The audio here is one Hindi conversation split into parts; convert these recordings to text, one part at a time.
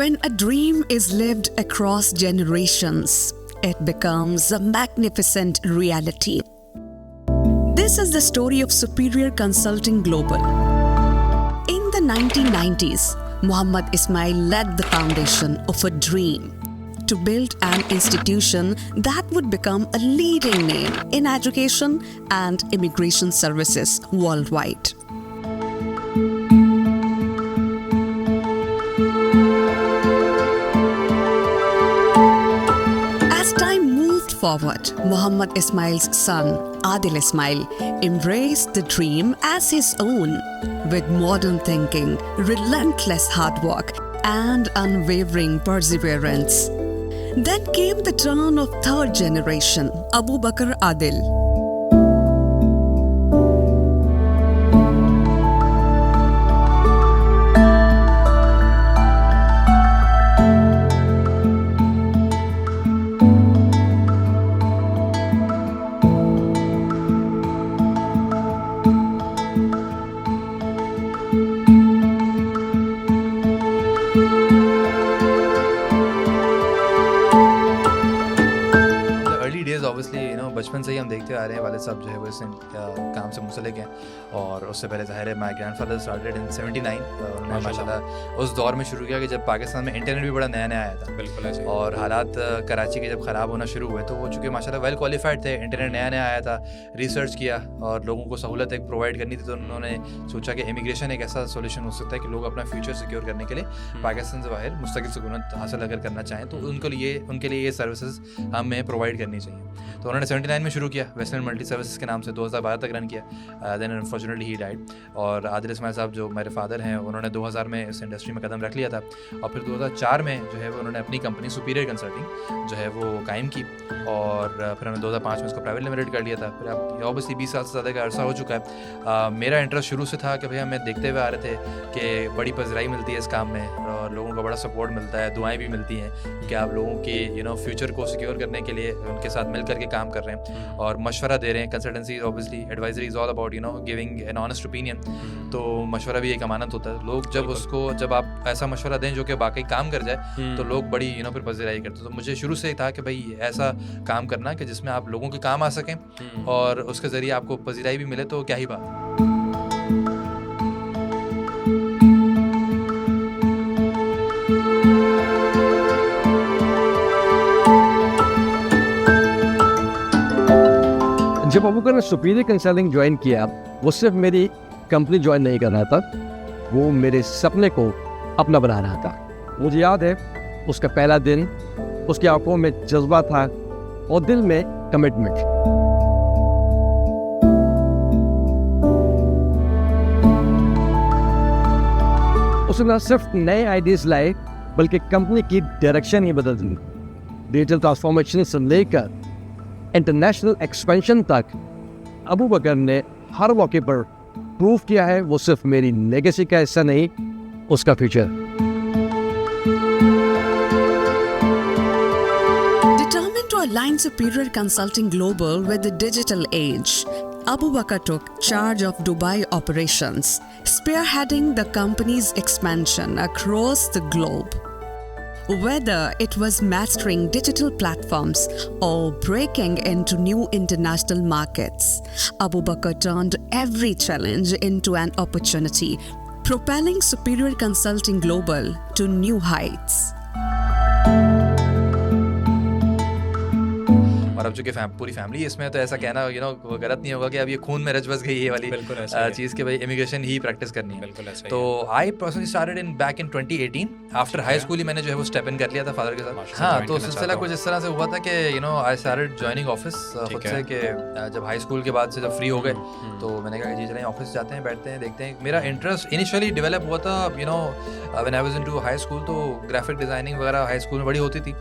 When a dream is lived across generations, it becomes a magnificent reality. This is the story of Superior Consulting Global. In the 1990s, Muhammad Ismail led the foundation of a dream to build an institution that would become a leading name in education and immigration services worldwide. As time moved forward, Muhammad Ismail's son, Adil Ismail, embraced the dream as his own with modern thinking, relentless hard work, and unwavering perseverance. Then came the turn of third generation, Abu Bakr Adil. बचपन से ही हम देखते आ रहे हैं वाले साहब जो है वो इस काम से मुंसलिक हैं और उससे पहले ज़ाहिर है माई ग्रैंडफादर स्टार्टेड इन 79। उन्होंने माशाल्लाह उस दौर में शुरू किया कि जब पाकिस्तान में इंटरनेट भी बड़ा नया नया आया था। बिल्कुल ऐसे। और हालात कराची के जब ख़राब होना शुरू हुए तो वो चूँकि माशाल्लाह वेल क्वालिफाइड थे, इंटरनेट नया नया आया था, रिसर्च किया और लोगों को सहूलत एक प्रोवाइड करनी थी, तो उन्होंने सोचा कि इमिग्रेशन एक ऐसा सोल्यूशन हो सकता है कि लोग अपना फ्यूचर सिक्योर करने के लिए पाकिस्तान से बाहर मुस्तकिल सुकूनत हासिल अगर करना चाहें तो उनके लिए ये सर्विसेज हमें प्रोवाइड करनी चाहिए। तो उन्होंने 79 में शुरू किया, वेस्टर्न मल्टी सर्विसेज के नाम से 2012 तक रन किया। Then unfortunately he died. और आदिल इस्माइल साहब जो मेरे फादर हैं उन्होंने 2000 में इस इंडस्ट्री में कदम रख लिया था और फिर 2004 में जो है वो उन्होंने अपनी कंपनी सुपीरियर कंसल्टिंग जो है वो कायम की और फिर हमने 2005 में उसको प्राइवेट लिमिटेड कर लिया था। फिर अब ऑब्वियसली 20 साल से ज़्यादा का अरसा हो चुका है। मेरा इंटरेस्ट शुरू से था कि भैया हमें देखते हुए आ रहे थे कि बड़ी पज़राई मिलती है इस काम में और लोगों का बड़ा सपोर्ट मिलता है, दुआएं भी मिलती हैं कि आप लोगों के फ्यूचर को सिक्योर करने के लिए उनके साथ मिल करके काम कर रहे हैं और मशवरा दे रहे हैं। Consultancy obviously advisory is all about giving an honest opinion. तो मशवरा भी एक अमानत होता है। लोग जब आप ऐसा मशवरा दें जो कि वाकई काम कर जाए तो लोग बड़ी फिर पज़राई करते। तो मुझे शुरू से ही था कि भाई ऐसा काम करना कि जिसमें आप लोगों के काम आ सकें और उसके ज़रिए आपको पज़राई भी मिले, तो क्या ही बात। जब अबू बकर ने सुपीरियर कंसल्टिंग ज्वाइन किया, वो सिर्फ मेरी कंपनी ज्वाइन नहीं कर रहा था, वो मेरे सपने को अपना बना रहा था। मुझे याद है उसका पहला दिन, उसकी आंखों में जज्बा था और दिल में कमिटमेंट। उसने न सिर्फ नए आइडियाज लाए बल्कि कंपनी की डायरेक्शन ही बदल दी। डिजिटल ट्रांसफॉर्मेशन से लेकर इंटरनेशनल एक्सपेंशन तक अबू बकर ने हर मौके पर प्रूव किया है वो सिर्फ मेरी लेगेसी का हिस्सा नहीं, उसका future. Determined to align Superior Consulting Global with the digital age, Abu Bakr took charge of Dubai operations, spearheading the company's expansion across the globe. Whether it was mastering digital platforms or breaking into new international markets, Abu Bakr turned every challenge into an opportunity, propelling Superior Consulting Global to new heights. और अब जो कि पूरी फैमिली इसमें, तो ऐसा कहना गलत नहीं होगा कि अब ये खून में रच बस गई ये वाली चीज़ कि भाई इमिग्रेशन ही प्रैक्टिस करनी है। तो I personally started back in 2018 after high school ही मैंने जो है वो स्टेप इन कर लिया था फादर के साथ। हाँ, तो सिलसिला कुछ इस तरह से हुआ था कि आई स्टार्टेड जॉइनिंग ऑफिस खुद से कि जब हाई स्कूल के बाद से जब फ्री हो गए तो मैंने कहा जी चलें ऑफिस जाते हैं, बैठते हैं, देखते हैं। मेरा इंटरेस्ट इनिशियली डेवलप हुआ था when I was into high school, तो ग्राफिक डिज़ाइनिंग वगैरह हाई स्कूल में बड़ी होती थी,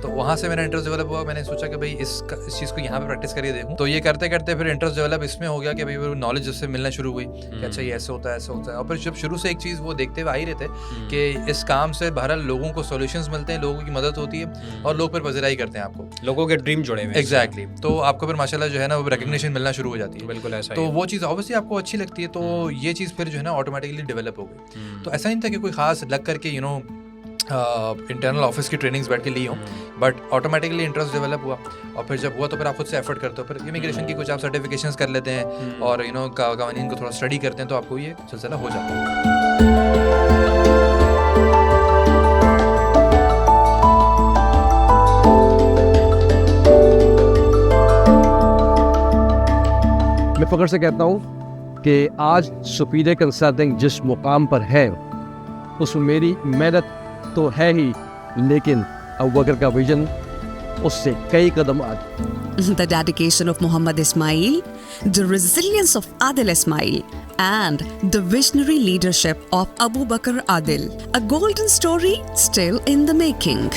तो वहाँ से मेरा इंटरेस्ट डेवलप हुआ। मैंने सोचा कि भाई इस चीज़ को यहाँ पे प्रैक्टिस करके देखूँ। तो ये करते करते फिर इंटरेस्ट डेवलप इसमें हो गया कि भाई वो नॉलेज उससे मिलना शुरू हुई कि अच्छा ये ऐसे होता है, ऐसे होता है। और फिर जब शुरू से एक चीज़ वो देखते हुए आ ही रहे थे कि इस काम से बहरहाल लोगों को सॉल्यूशंस मिलते हैं, लोगों की मदद होती है और लोग फिर पज़राई करते हैं आपको, लोगों के ड्रीम जुड़े हुए। एग्जैक्टली। तो आपको फिर माशाल्लाह जो है ना वो रिकग्निशन मिलना शुरू हो जाती है। बिल्कुल ऐसा। तो वो चीज़ ऑब्वियसली आपको अच्छी लगती है, तो ये चीज़ फिर जो है ना ऑटोमेटिकली डेवलप हो गई। तो ऐसा नहीं था कि कोई खास लग करके इंटरनल ऑफिस की ट्रेनिंग्स बैठ के ली हूँ, बट ऑटोमेटिकली इंटरेस्ट डेवलप हुआ, और फिर जब हुआ तो फिर आप खुद से एफर्ट करते हो, फिर इमिग्रेशन की कुछ आप सर्टिफिकेशंस कर लेते हैं और कानून को थोड़ा स्टडी करते हैं, तो आपको ये सिलसिला हो जाता है। मैं फ़ख्र से कहता हूँ कि आज सुपीरियर कंसल्टिंग जिस मुकाम पर है उसमें मेरी मेहनत तो है ही, लेकिन अबू बकर का विजन उससे कई कदम आगे। The dedication of Muhammad Ismail, the resilience of Adil Ismail, and the visionary leadership of Abu Bakr Adil. A golden story still in the making.